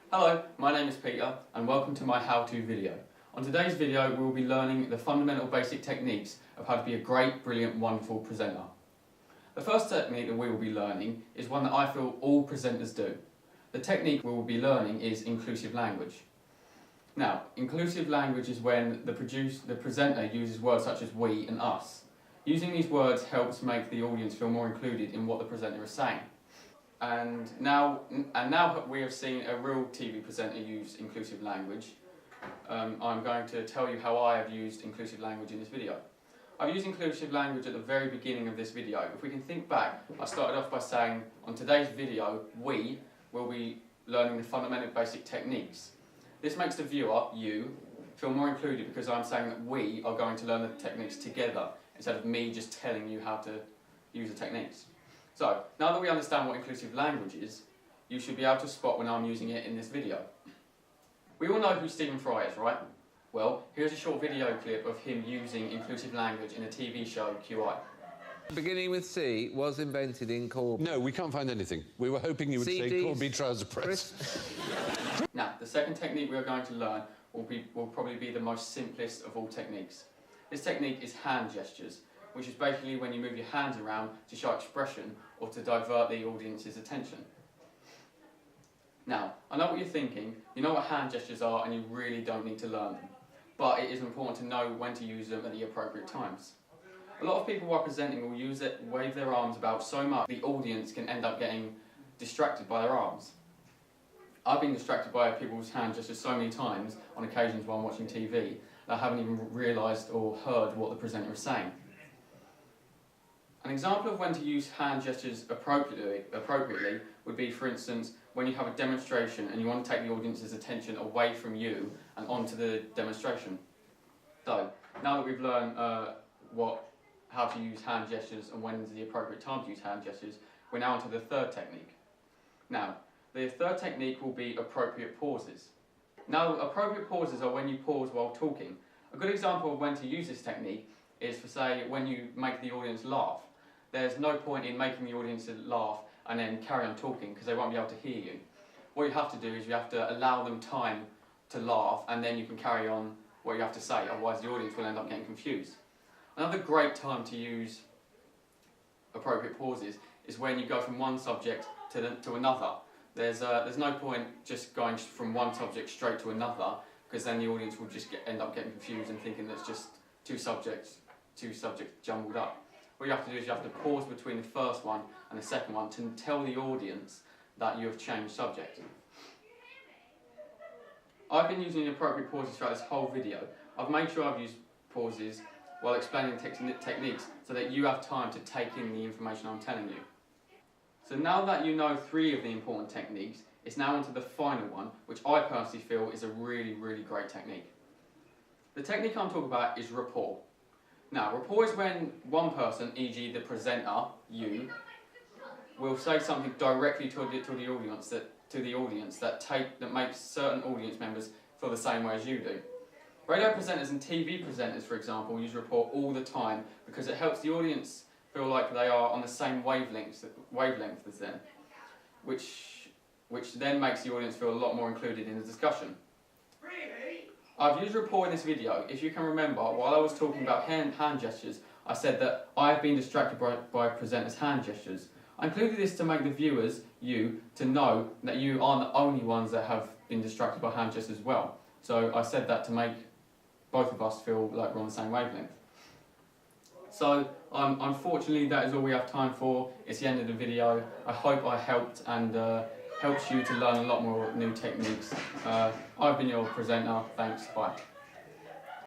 Hello, my name is Peter and welcome to my how-to video. On today's video we will be learning the fundamental basic techniques of how to be a great, brilliant, wonderful presenter. The first technique that we will be learning is one that I feel all presenters do. The technique we will be learning is inclusive language. Now, inclusive language is when the presenter uses words such as we and us. Using these words helps make the audience feel more included in what the presenter is saying. And now we have seen a real TV presenter use inclusive language. I'm going to tell you how I have used inclusive language in this video. I've used inclusive language at the very beginning of this video. If we can think back, I started off by saying, on today's video, we will be learning the fundamental basic techniques. This makes the viewer, you, feel more included because I'm saying that we are going to learn the techniques together instead of me just telling you how to use the techniques. So, now that we understand what inclusive language is, you should be able to spot when I'm using it in this video. We all know who Stephen Fry is, right? Well, here's a short video clip of him using inclusive language in a TV show, QI. Beginning with C was invented in Corby. No, we can't find anything. We were hoping you would say Corby Trouser Press. Now, the second technique we are going to learn will probably be the most simplest of all techniques. This technique is hand gestures, which is basically when you move your hands around to show expression or to divert the audience's attention. Now, I know what you're thinking, you know what hand gestures are and you really don't need to learn them, but it is important to know when to use them at the appropriate times. A lot of people while presenting will wave their arms about so much the audience can end up getting distracted by their arms. I've been distracted by people's hand gestures so many times on occasions while I'm watching TV that I haven't even realised or heard what the presenter is saying. An example of when to use hand gestures appropriately would be, for instance, when you have a demonstration and you want to take the audience's attention away from you and onto the demonstration. So, now that we've learned how to use hand gestures and when is the appropriate time to use hand gestures, we're now onto the third technique. Now, the third technique will be appropriate pauses. Now, appropriate pauses are when you pause while talking. A good example of when to use this technique is for, say, when you make the audience laugh. There's no point in making the audience laugh and then carry on talking because they won't be able to hear you. What you have to do is you have to allow them time to laugh and then you can carry on what you have to say, otherwise the audience will end up getting confused. Another great time to use appropriate pauses is when you go from one subject to another. There's no point just going from one subject straight to another because then the audience will just end up getting confused and thinking there's just two subjects jumbled up. What you have to do is you have to pause between the first one and the second one to tell the audience that you have changed subject. I've been using appropriate pauses throughout this whole video. I've made sure I've used pauses while explaining techniques so that you have time to take in the information I'm telling you. So now that you know 3 of the important techniques, it's now onto the final one, which I personally feel is a really, really great technique. The technique I'm talking about is rapport. Now, rapport is when one person, e.g. the presenter, you, will say something directly to the audience that makes certain audience members feel the same way as you do. Radio presenters and TV presenters, for example, use rapport all the time because it helps the audience feel like they are on the same wavelength as them, which then makes the audience feel a lot more included in the discussion. I've used rapport in this video. If you can remember, while I was talking about hand gestures, I said that I have been distracted by presenters' hand gestures. I included this to make the viewers, you, to know that you aren't the only ones that have been distracted by hand gestures as well. So I said that to make both of us feel like we're on the same wavelength. So unfortunately that is all we have time for. It's the end of the video. I hope I helped and helps you to learn a lot more new techniques. I've been your presenter. Thanks. Bye.